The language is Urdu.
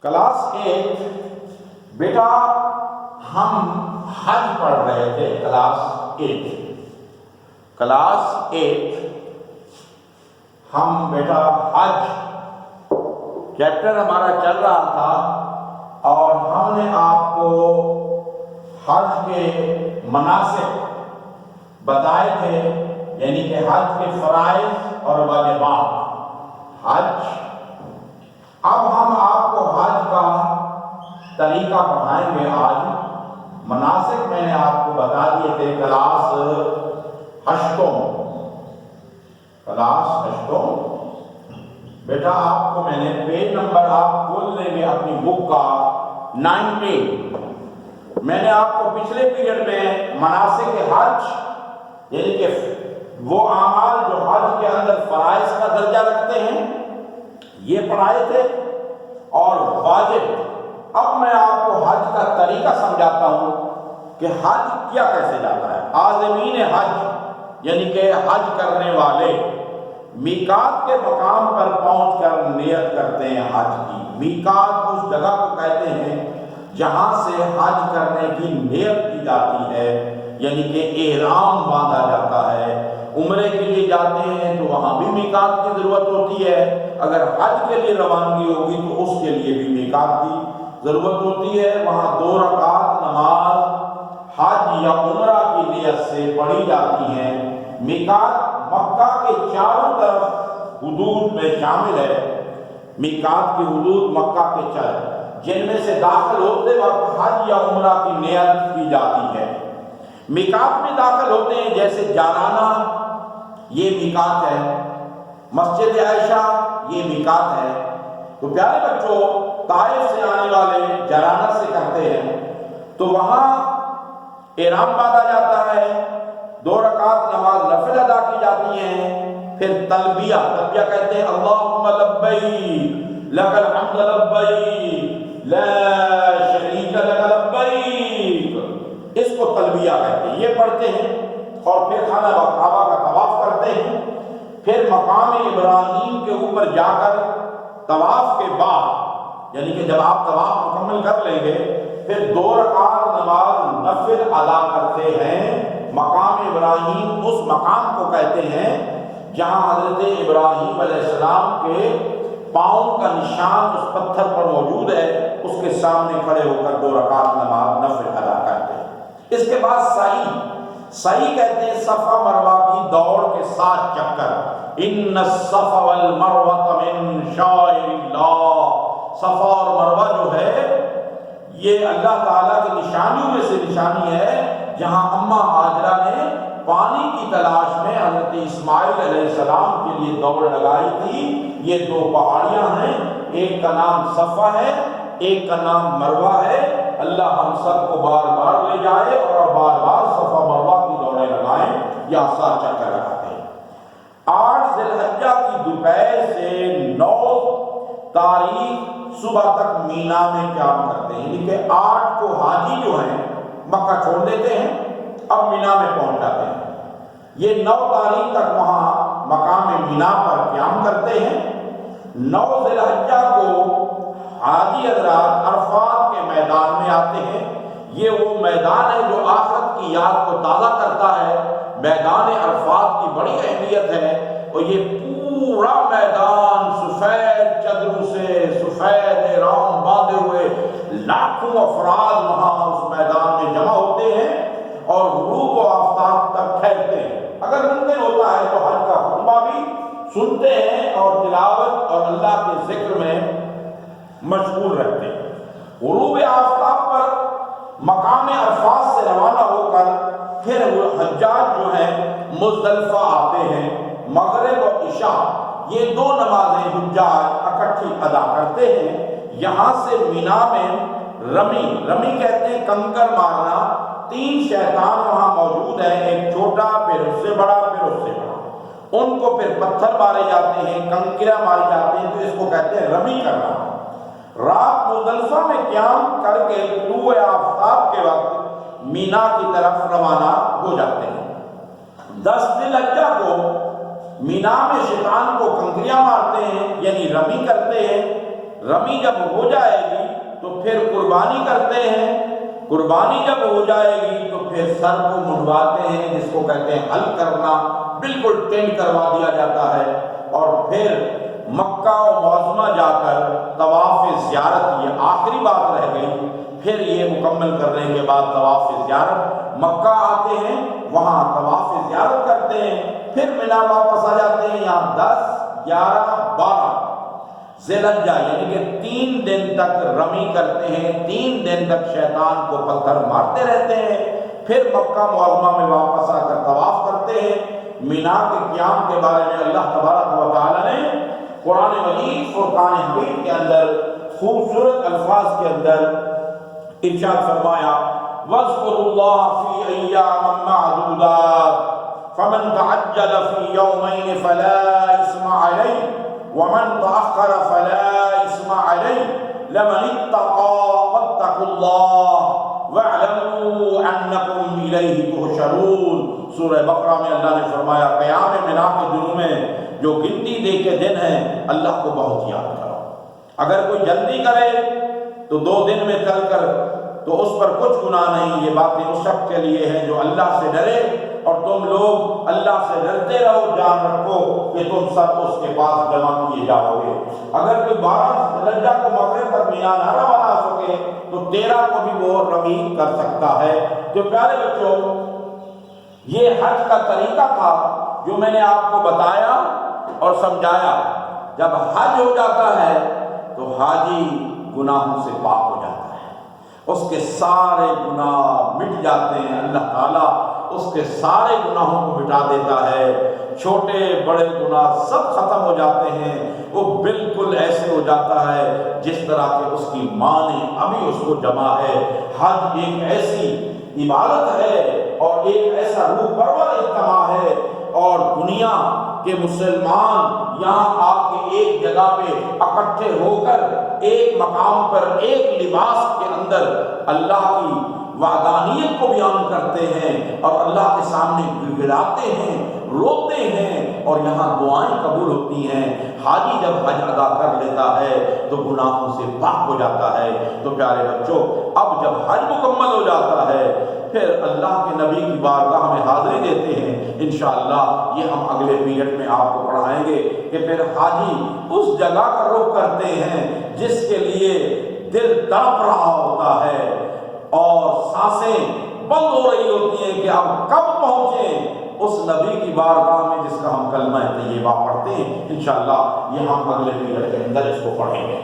کلاس 8 بیٹا ہم حج پڑھ رہے تھے۔ کلاس 8 ہم بیٹا حج چیپٹر ہمارا چل رہا تھا اور ہم نے آپ کو حج کے مناسک بتائے تھے، یعنی کہ حج کے فرائض اور واجبات۔ اب ہم آپ کو حج کا طریقہ پڑھائیں گے۔ آج مناسک میں نے آپ کو بتا دیے تھے کلاس 8 بیٹا آپ کو میں نے پیج نمبر آپ کھول لیں گے اپنی بک کا 19۔ میں نے آپ کو پچھلے پیریڈ میں مناسک حج یعنی کہ وہ اعمال جو حج کے اندر فرائض کا درجہ رکھتے ہیں یہ پڑھائے تھے، اور واجب۔ اب میں آپ کو حج کا طریقہ سمجھاتا ہوں کہ حج کیا کیسے جاتا ہے۔ عازمین حج یعنی کہ حج کرنے والے میقات کے مقام پر پہنچ کر نیت کرتے ہیں حج کی۔ میقات اس جگہ کو کہتے ہیں جہاں سے حج کرنے کی نیت کی جاتی ہے، یعنی کہ احرام باندھا جاتا ہے۔ عمرے کے لیے جاتے ہیں تو وہاں بھی میقات کی ضرورت ہوتی ہے، اگر حج کے لیے روانگی ہوگی تو اس کے لیے بھی میقات کی ضرورت ہوتی ہے۔ وہاں 2 رکعت نماز حج یا عمرہ کی نیت سے پڑھی جاتی ہیں۔ میقات مکہ کے چاروں طرف حدود میں شامل ہے۔ میقات کی حدود مکہ کے چاروں جن میں سے داخل ہوتے وقت حج یا عمرہ کی نیت کی جاتی ہے۔ میقات میں داخل ہوتے ہیں جیسے جارانہ، یہ میقات ہے۔ مسجد عائشہ یہ میقات ہے۔ تو پیارے بچوں، طائف سے آنے والے جارانہ سے کرتے ہیں تو وہاں احرام باندھا جاتا ہے، 2 رکعت نماز نفل ادا کی جاتی ہیں، پھر تلبیہ کہتے ہیں اللہم لبیک لک الحمد لبیک لا شریک لک لبیک، اس کو تلبیہ کہتے ہیں، یہ پڑھتے ہیں اور پھر خانہ کعبہ کا طواف کرتے ہیں۔ پھر مقام ابراہیم کے اوپر جا کر طواف کے بعد، یعنی کہ جب آپ طواف مکمل کر لیں گے پھر 2 رکعت نماز نفل ادا کرتے ہیں۔ مقام ابراہیم اس مقام کو کہتے ہیں جہاں حضرت ابراہیم علیہ السلام کے پاؤں کا نشان اس پتھر پر موجود ہے، اس کے سامنے کھڑے ہو کر 2 رکعت نماز نفل ادا کرتے ہیں۔ اس کے بعد سعی کہتے ہیں صفا مروہ کی دوڑ کے 7 چکر۔ ان الصفا والمروہ من شعائر اللہ، صفا اور مروہ جو ہے یہ اللہ تعالیٰ کی نشانیوں میں سے نشانی ہے، جہاں اماں ہاجرہ نے پانی کی تلاش میں حضرت اسماعیل علیہ السلام کے لیے دوڑ لگائی تھی۔ یہ 2 پہاڑیاں ہیں، ایک کا نام صفا ہے، ایک کا نام مروہ ہے۔ اللہ ہم سب کو بار بار لے جائے اور بار بار صفا مروہ کی دوڑیں لگائیں یا 7 چکر لگاتے ہیں۔ 8 ذی الحجہ کی دوپہر سے 9 تاریخ صبح تک مینا میں قیام کرتے ہیں، یعنی کہ 8 کو حاجی جو ہیں مکہ چھوڑ دیتے ہیں، اب مینا میں پہنچ جاتے ہیں۔ یہ 9 تاریخ تک وہاں مقام مینا پر قیام کرتے ہیں۔ 9 ذی الحجہ کو حاجی حضرات عرفات کے میدان میں آتے ہیں۔ یہ وہ میدان ہے جو آخرت کی یاد کو تازہ کرتا ہے۔ میدان عرفات کی بڑی اہمیت ہے، اور یہ پورا میدان سفید چادروں سے سفید احرام باندھے ہوئے لاکھوں افراد وہاں اس میدان میں جمع ہوتے ہیں اور غروب و آفتاب تک ٹھہرتے ہیں۔ اگر ممکن ہوتا ہے تو حج کا خطبہ بھی سنتے ہیں اور تلاوت اور اللہ کے ذکر میں مشغول رہتے ہیں۔ غروب آفتاب پر مقام عرفات سے روانہ ہو کر پھر حجاج جو ہیں مزدلفہ آتے ہیں۔ مغرب اور عشاء یہ 2 نمازیں حجاج اکٹھی ادا کرتے ہیں۔ یہاں سے مینا میں رمی کہتے ہیں کنکر مارنا۔ 3 شیطان وہاں موجود ہیں، ایک چھوٹا، پھر اس سے بڑا، پھر اس سے بڑا۔ ان کو پھر پتھر مارے جاتے ہیں، کنکریاں ماری جاتی ہیں، تو اس کو کہتے ہیں رمی کرنا۔ رات مزدلفہ میں قیام کر کے طلوع آفتاب کے وقت مینا کی طرف روانہ ہو جاتے ہیں۔ 10 ذی الحجہ کو مینا میں شیطان کو کنکریاں مارتے ہیں، یعنی رمی کرتے ہیں۔ رمی جب ہو جائے گی تو پھر قربانی کرتے ہیں، قربانی جب ہو جائے گی تو پھر سر کو منڈواتے ہیں، جس کو کہتے ہیں حل کرنا، بالکل ٹینڈ کروا دیا جاتا ہے، اور پھر مکہ و معظمہ جا کر طواف زیارت، یہ آخری بات رہ گئی، پھر یہ مکمل کرنے کے بعد طواف زیارت، مکہ آتے ہیں، وہاں طواف زیارت کرتے ہیں، پھر مینا واپس آ جاتے ہیں۔ یہاں 10، 11، 12 ذی الحجہ یعنی کہ 3 دن تک رمی کرتے ہیں، 3 دن تک شیطان کو پتھر مارتے رہتے ہیں، پھر مکہ معظمہ میں واپس آ کر طواف کرتے ہیں۔ مینا کے قیام کے بارے میں اللہ تبارک و تعالی نے قرآن مجید فرقان حمید کے اندر خوبصورت الفاظ کے اندر ارشاد فرمایا، وَاذْكُرُوا اللَّهَ فِي أَيَّامٍ مَّعْدُودَاتٍ فَمَن تَعَجَّلَ فِي يَوْمَيْنِ فَلَا إِثْمَ عَلَيْهِ وَمَن تَأَخَّرَ فَلَا إِثْمَ عَلَيْهِ لَمَنِ اتَّقَىٰ وَاتَّقُوا اللَّهَ وَاعْلَمُوا أَنَّكُمْ إِلَيْهِ تُحْشَرُونَ۔ سورہ بقرہ میں اللہ نے فرمایا قیام مینا کے دنوں میں جو گنتی دے کے دن ہیں، اللہ کو بہت یاد کرو۔ اگر کوئی جلدی کرے تو 2 دن میں چل کر تو اس پر کچھ گناہ نہیں، یہ باتیں اس شخص کے لیے ہیں جو اللہ سے ڈرے، اور تم لوگ اللہ سے ڈرتے رہو، جان رکھو کہ تم سب اس کے پاس جمع کیے جاؤ گے۔ اگر کوئی 12 ذی الحجہ کو مغرب تک مینا نہ بنا سکے تو 13 کو بھی وہ رمی کر سکتا ہے۔ تو پیارے بچوں، یہ حج کا طریقہ تھا جو میں نے آپ کو بتایا اور سمجھایا۔ جب حج ہو جاتا ہے تو حاجی گناہوں سے پاک ہو جاتا ہے، اس کے سارے گناہ مٹ جاتے ہیں، اللہ تعالیٰ اس کے سارے گناہوں کو مٹا دیتا ہے، چھوٹے بڑے گناہ سب ختم ہو جاتے ہیں، وہ بالکل ایسے ہو جاتا ہے جس طرح کہ اس کی ماں نے ابھی اس کو جمع ہے۔ حج ایک ایسی عبادت ہے اور ایک ایسا روح پرور اجتماع ہے، اور دنیا کے مسلمان یہاں آ کے ایک جگہ پہ اکٹھے ہو کر ایک مقام پر ایک لباس کے اندر اللہ کی وحدانیت کو بیان کرتے ہیں اور اللہ کے سامنے گڑ گڑاتے ہیں، روتے ہیں، اور یہاں دعائیں قبول ہوتی ہیں۔ حاجی جب حج ادا کر لیتا ہے تو گناہوں سے پاک ہو جاتا ہے۔ تو پیارے بچوں، اب جب حج مکمل ہو جاتا ہے پھر اللہ کے نبی کی بارگاہ میں حاضری دیتے ہیں۔ انشاءاللہ یہ ہم اگلے پیریڈ میں آپ کو پڑھائیں گے کہ پھر حاجی اس جگہ کا رخ کرتے ہیں جس کے لیے دل تڑپ رہا ہوتا ہے اور سانسیں بند ہو رہی ہوتی ہیں کہ اب کب پہنچیں اس نبی کی بارگاہ میں جس کا ہم کلمہ طیبہ پڑھتے ہیں۔ انشاءاللہ یہ ہم اگلے پیریڈ کے اندر اس کو پڑھیں گے۔